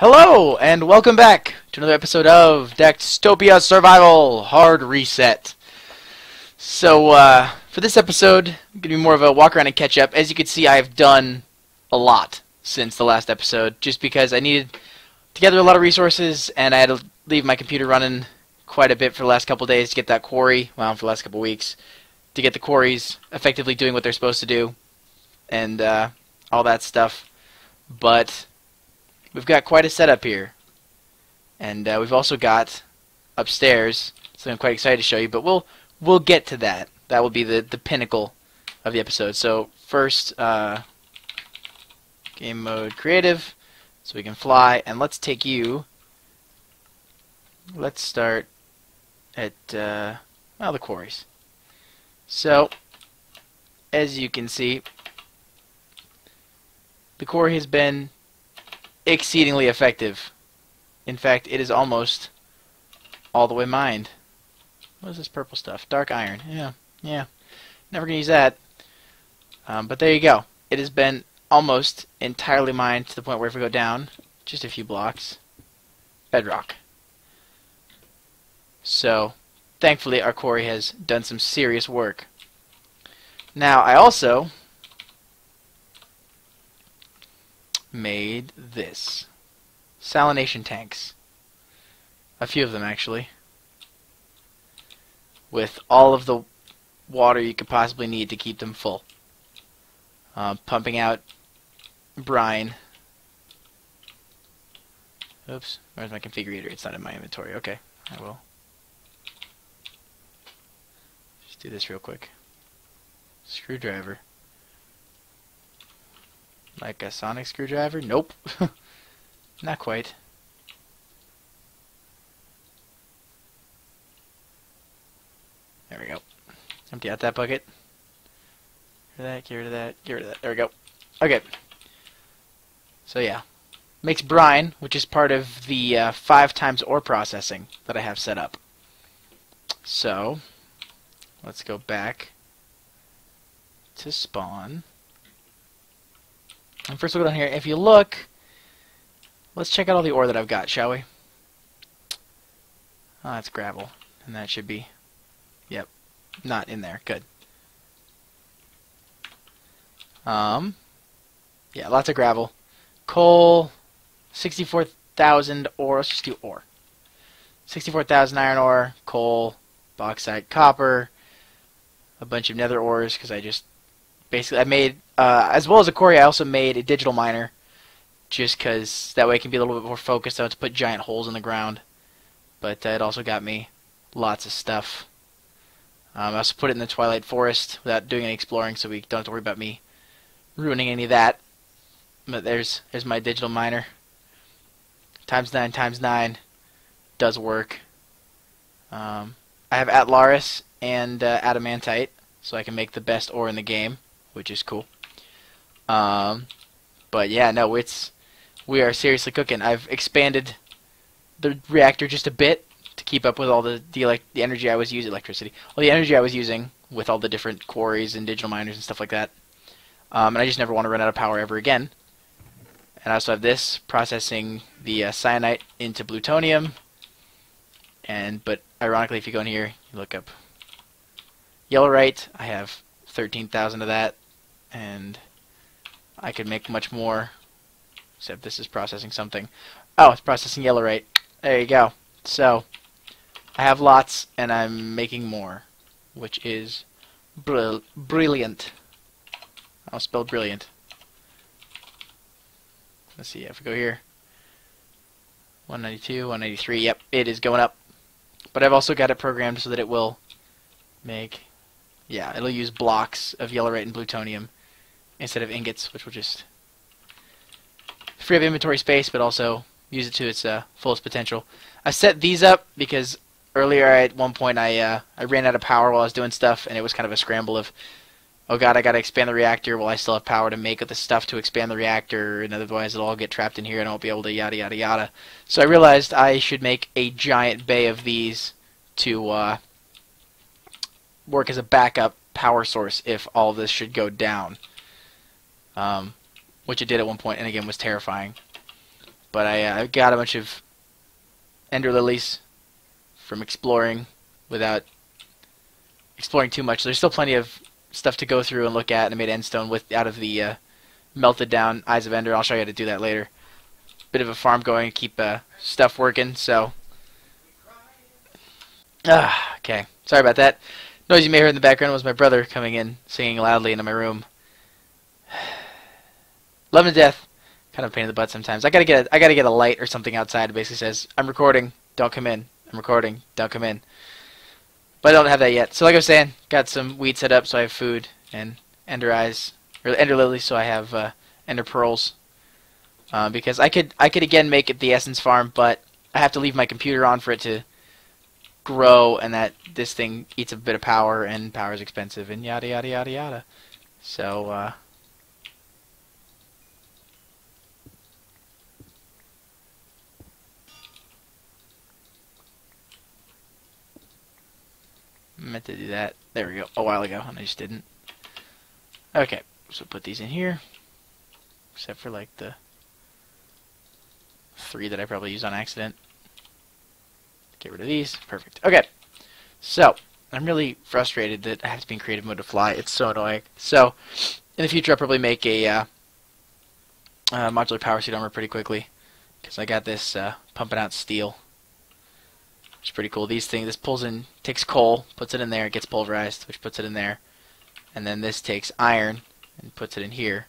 Hello, and welcome back to another episode of Daxtopia Survival Hard Reset. So, for this episode, I'm going to be more of a walk around and catch up. As you can see, I've done a lot since the last episode, just because I needed to gather a lot of resources, and I had to leave my computer running quite a bit for the last couple days to get that quarry, well, for the last couple weeks, to get the quarries effectively doing what they're supposed to do, and all that stuff. But we've got quite a setup here, and we've also got upstairs, so I'm quite excited to show you, but we'll get to that. That will be the pinnacle of the episode. So first, game mode creative, so we can fly, and let's take you, let's start at, well, the quarries. So, as you can see, the quarry has been exceedingly effective. In fact, it is almost all the way mined. What is this purple stuff? Dark iron. Yeah. Never gonna use that. But there you go. It has been almost entirely mined to the point where if we go down just a few blocks, bedrock. So, thankfully, our quarry has done some serious work. Now, I also made this. Salination tanks. A few of them, actually. With all of the water you could possibly need to keep them full. Pumping out brine. Oops, where's my configurator? It's not in my inventory. Okay, I will. Just do this real quick. Screwdriver. Like a sonic screwdriver? Nope. Not quite. There we go. Empty out that bucket. Get rid of that, get rid of that, get rid of that. There we go. Okay. So yeah. Makes brine, which is part of the 5 times ore processing that I have set up. So, let's go back to spawn. And first we'll go down here. If you look, let's check out all the ore that I've got, shall we? Oh, that's gravel. And that should be, yep, not in there. Good. Yeah, lots of gravel. Coal, 64,000 ore. Let's just do ore. 64,000 iron ore, coal, bauxite, copper, a bunch of nether ores, because I just basically, I made, as well as a quarry, I also made a digital miner, just because that way I can be a little bit more focused. I don't have to put giant holes in the ground, but it also got me lots of stuff. I also put it in the Twilight Forest without doing any exploring, so we don't have to worry about me ruining any of that. But there's my digital miner. Times 9 times 9 does work. I have Atlaris and Adamantite, so I can make the best ore in the game, which is cool. But yeah, no, we are seriously cooking. I've expanded the reactor just a bit to keep up with all the energy I was using, the energy I was using with all the different quarries and digital miners and stuff like that. And I just never want to run out of power ever again. And I also have this, processing the cyanite into plutonium. But ironically, if you go in here, you look up yellowite, I have 13,000 of that, and I could make much more, except this is processing something. Oh, it's processing yellowite. There you go. So, I have lots, and I'm making more, which is brilliant. I'll spell brilliant. Let's see, if we go here, 192, 193, yep, it is going up. But I've also got it programmed so that it will make, yeah, it'll use blocks of yellowite and plutonium instead of ingots, which will just free up inventory space, but also use it to its fullest potential. I set these up because earlier at one point I ran out of power while I was doing stuff, and it was kind of a scramble of, oh god, I gotta expand the reactor while I still have power to make the stuff to expand the reactor, and otherwise it'll all get trapped in here and I won't be able to yada yada yada. So I realized I should make a giant bay of these to work as a backup power source if all of this should go down. Which it did at one point, and again was terrifying. But I got a bunch of ender lilies from exploring without exploring too much. There's still plenty of stuff to go through and look at, and I made endstone out of the melted down Eyes of Ender. I'll show you how to do that later. Bit of a farm going to keep stuff working, so... okay. Sorry about that. Noise you may hear in the background was my brother coming in, singing loudly into my room. Love him to death. Kind of a pain in the butt sometimes. I gotta get a light or something outside that basically says, I'm recording, don't come in. I'm recording, don't come in. But I don't have that yet. So like I was saying, got some weed set up so I have food and ender eyes, or ender lilies, so I have ender pearls. Because I could again make it the essence farm, but I have to leave my computer on for it to grow, and that this thing eats a bit of power, and power is expensive, and yada yada yada yada. So I meant to do that. There we go. A while ago, and I just didn't. Okay, so put these in here, except for like the 3 that I probably used on accident. Get rid of these. Perfect. Okay. So, I'm really frustrated that I have to be in creative mode to fly. It's so annoying. So, in the future I'll probably make a modular power suit armor pretty quickly. Because I got this pumping out steel. Which is pretty cool. This pulls in, takes coal, puts it in there, it gets pulverized, which puts it in there. And then this takes iron and puts it in here,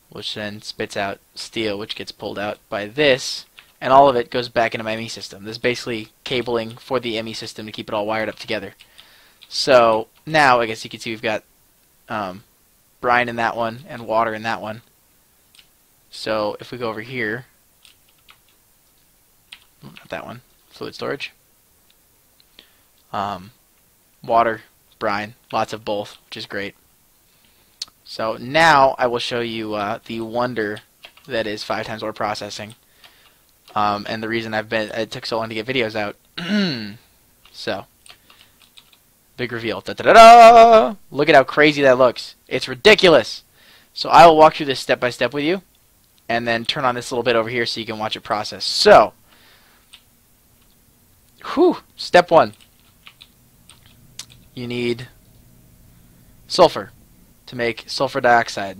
which then spits out steel, which gets pulled out by this, and all of it goes back into my ME system. This is basically cabling for the ME system to keep it all wired up together. So now, I guess you can see we've got brine in that one and water in that one. So if we go over here, not that one, fluid storage, water, brine, lots of both, which is great. So now I will show you the wonder that is 5 times ore processing, and the reason it took so long to get videos out. So, big reveal. Da, da, da, da! Look at how crazy that looks. It's ridiculous. So I will walk through this step by step with you, and then turn on this little bit over here so you can watch it process. So, step 1. You need sulfur to make sulfur dioxide.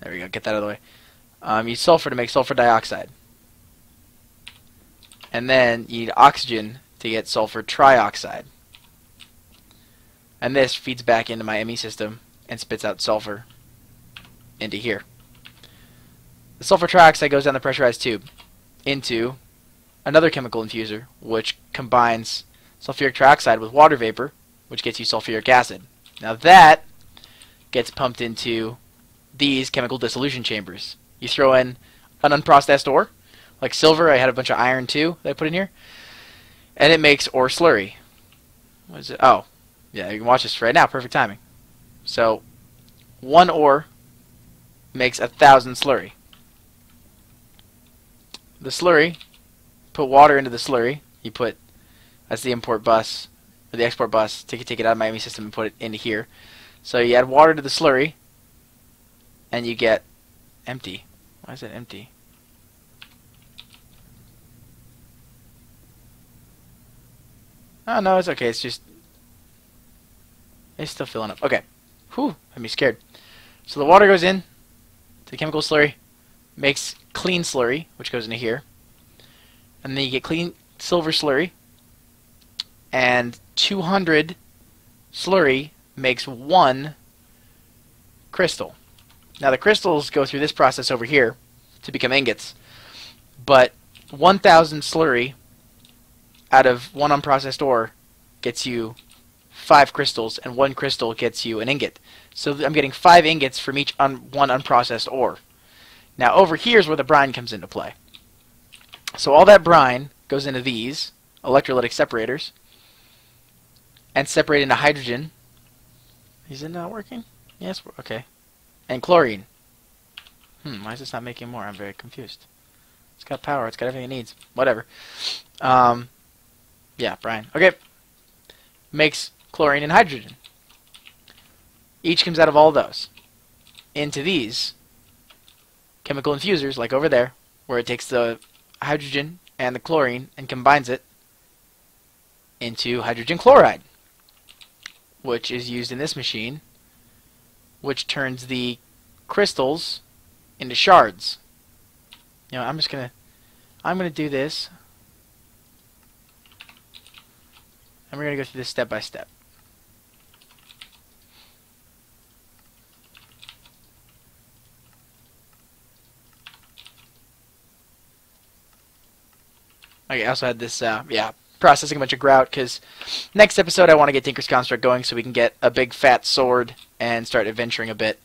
There we go, get that out of the way. You need sulfur to make sulfur dioxide. And then you need oxygen to get sulfur trioxide. And this feeds back into my ME system and spits out sulfur into here. The sulfur trioxide goes down the pressurized tube into another chemical infuser, which combines sulfuric trioxide with water vapor, which gets you sulfuric acid. Now that gets pumped into these chemical dissolution chambers. You throw in an unprocessed ore, like silver. I had a bunch of iron too that I put in here, and it makes ore slurry. What is it? Oh, yeah, you can watch this right now. Perfect timing. So, 1 ore makes 1,000 slurry. The slurry, put water into the slurry. You put, that's the import bus, or the export bus, take it out of my ME system and put it into here. So you add water to the slurry, and you get empty. Why is it empty? Oh no, it's okay. It's just, it's still filling up. Okay. Whew, had me scared. So the water goes in to the chemical slurry, makes clean slurry, which goes into here, and then you get clean silver slurry, and 200 slurry makes 1 crystal. Now the crystals go through this process over here to become ingots, but 1,000 slurry out of 1 unprocessed ore gets you 5 crystals, and 1 crystal gets you an ingot. So I'm getting 5 ingots from each 1 unprocessed ore. Now over here is where the brine comes into play. So all that brine goes into these electrolytic separators and separate into hydrogen. Is it not working? Yes, okay. And chlorine. Why is this not making more? I'm very confused. It's got power. It's got everything it needs. Whatever. Yeah, brine. Okay. Makes chlorine and hydrogen. Each comes out of all those into these chemical infusers, like over there, where it takes the hydrogen and the chlorine and combines it into hydrogen chloride, which is used in this machine, which turns the crystals into shards. You know, I'm gonna do this, and we're gonna go through this step by step. Okay, I also had this, processing a bunch of grout, because next episode I want to get Tinker's Construct going so we can get a big fat sword and start adventuring a bit.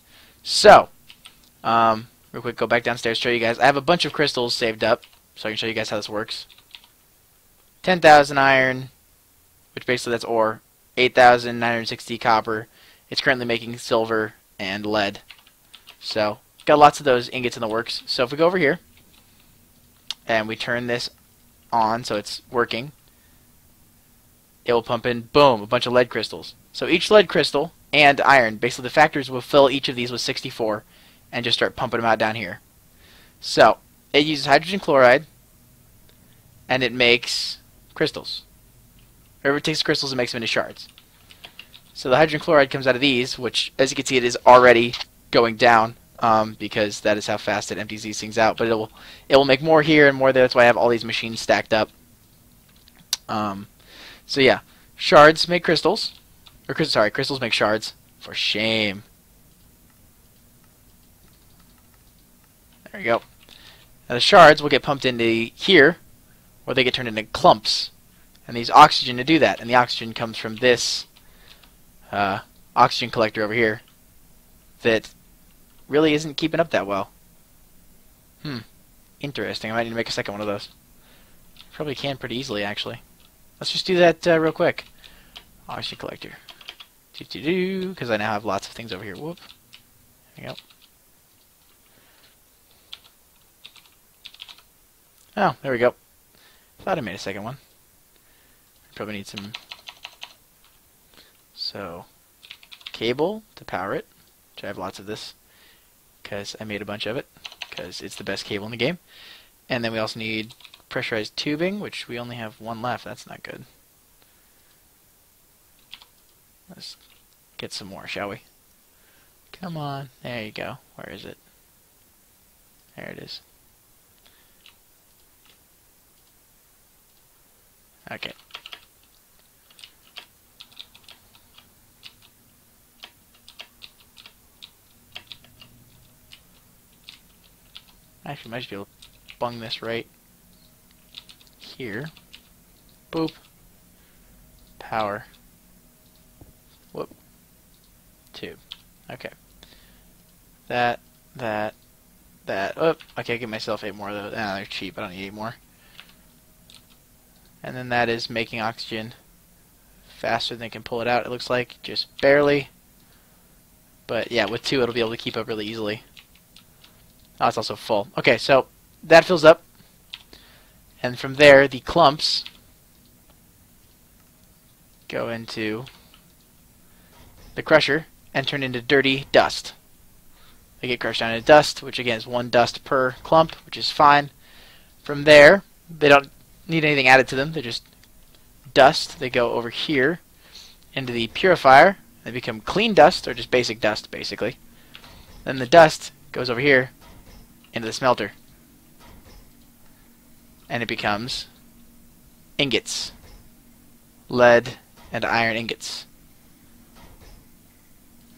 So, real quick, go back downstairs, show you guys. I have a bunch of crystals saved up, so I can show you guys how this works. 10,000 iron, which basically that's ore. 8,960 copper. It's currently making silver and lead. So, got lots of those ingots in the works. So if we go over here, and we turn this on so it's working, it will pump in, boom, a bunch of lead crystals. So each lead crystal and iron, basically the factories will fill each of these with 64 and just start pumping them out down here. So it uses hydrogen chloride and it makes crystals. Or it takes crystals and makes them into shards. So the hydrogen chloride comes out of these, which as you can see it is already going down. Because that is how fast it empties these things out. But it will make more here and more there. That's why I have all these machines stacked up. So yeah, shards make crystals, or crystals make shards. For shame. There we go. Now the shards will get pumped into here, or they get turned into clumps, and they use oxygen to do that. And the oxygen comes from this oxygen collector over here that really isn't keeping up that well. Interesting. I might need to make a second one of those. Probably can pretty easily, actually. Let's just do that real quick. Oxygen collector. Because I now have lots of things over here. Whoop. There we go. Oh, there we go. Thought I made a second one. Probably need some... So, cable to power it, which I have lots of this, because I made a bunch of it, because it's the best cable in the game. And then we also need pressurized tubing, which we only have one left. That's not good. Let's get some more, shall we? Come on. There you go. Where is it? There it is. Okay. Actually, might just be able to bung this right here. Boop. Power. Whoop. Tube. Okay. That. Oh, okay, I get myself 8 more of those. Ah, they're cheap. I don't need 8 more. And then that is making oxygen faster than it can pull it out, it looks like. Just barely. But yeah, with 2 it'll be able to keep up really easily. Oh, it's also full. Okay, so that fills up. And from there, the clumps go into the crusher and turn into dirty dust. They get crushed down into dust, which again is 1 dust per clump, which is fine. From there, they don't need anything added to them. They're just dust. They go over here into the purifier. They become clean dust, or just basic dust, basically. Then the dust goes over here into the smelter. And it becomes ingots. Lead and iron ingots.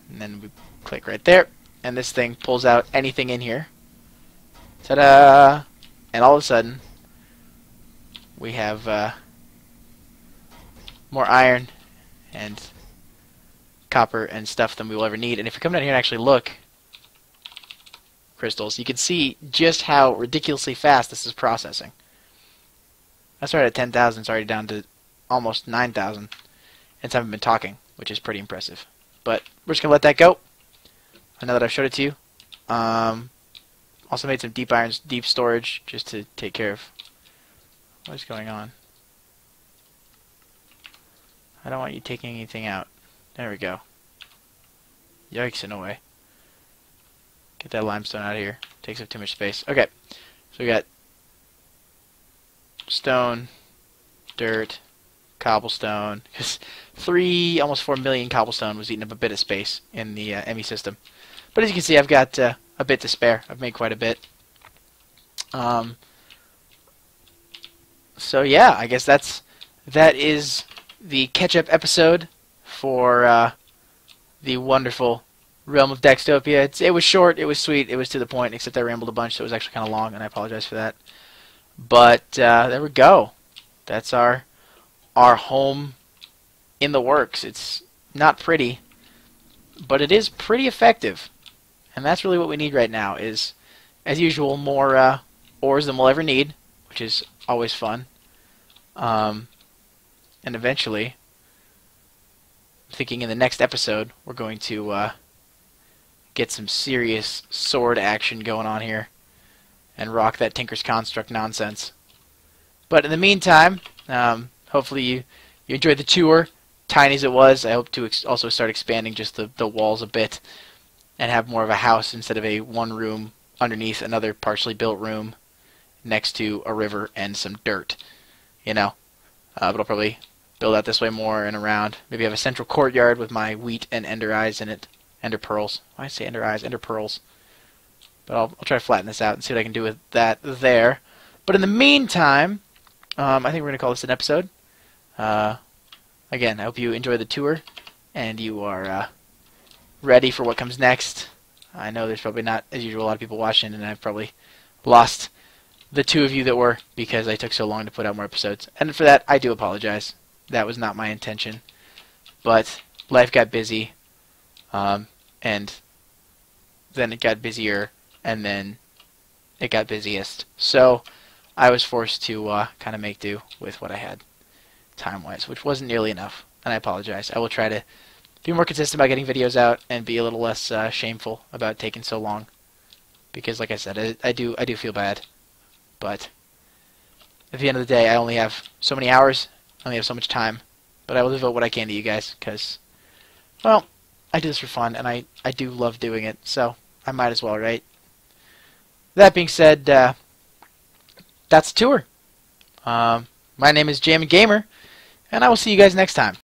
And then we click right there, and this thing pulls out anything in here. Ta-da! And all of a sudden, we have more iron and copper and stuff than we will ever need. And if you come down here and actually look, crystals, you can see just how ridiculously fast this is processing. I started at 10,000, it's already down to almost 9,000. And I haven't been talking, which is pretty impressive. But we're just going to let that go. Now that I've showed it to you. Also made some deep irons, deep storage, just to take care of what is going on. I don't want you taking anything out. There we go. Yikes, in a way. Get that limestone out of here. Takes up too much space. Okay, so we got stone, dirt, cobblestone. Because almost 4 million cobblestone was eating up a bit of space in the ME system. But as you can see, I've got a bit to spare. I've made quite a bit. So yeah, I guess that is the catch-up episode for the wonderful realm of Daxtopia. It was short, it was sweet, it was to the point, except I rambled a bunch, so it was actually kind of long, and I apologize for that. But there we go. That's our home in the works. It's not pretty, but it is pretty effective. And that's really what we need right now is, as usual, more ores than we'll ever need, which is always fun. And eventually, I'm thinking in the next episode, we're going to get some serious sword action going on here and rock that Tinker's Construct nonsense. But in the meantime, hopefully you enjoyed the tour, tiny as it was. I hope to also start expanding just the walls a bit and have more of a house instead of a one room underneath another partially built room next to a river and some dirt, you know. But I'll probably build out this way more and around. Maybe have a central courtyard with my wheat and ender eyes in it. Ender pearls. Why did I say ender eyes? Ender pearls. But I'll try to flatten this out and see what I can do with that there. But in the meantime, I think we're going to call this an episode. Again, I hope you enjoy the tour and you are ready for what comes next. I know there's probably not, as usual, a lot of people watching, and I've probably lost the two of you that were because I took so long to put out more episodes. And for that, I do apologize. That was not my intention. But life got busy, and then it got busier, and then it got busiest. So I was forced to kind of make do with what I had time-wise, which wasn't nearly enough, and I apologize. I will try to be more consistent about getting videos out and be a little less shameful about taking so long, because like I said, I do feel bad. But at the end of the day, I only have so many hours, I only have so much time, but I will devote what I can to you guys, because, well, I do this for fun, and I do love doing it, so I might as well, right? That being said, that's the tour. My name is Jam and Gamer, and I will see you guys next time.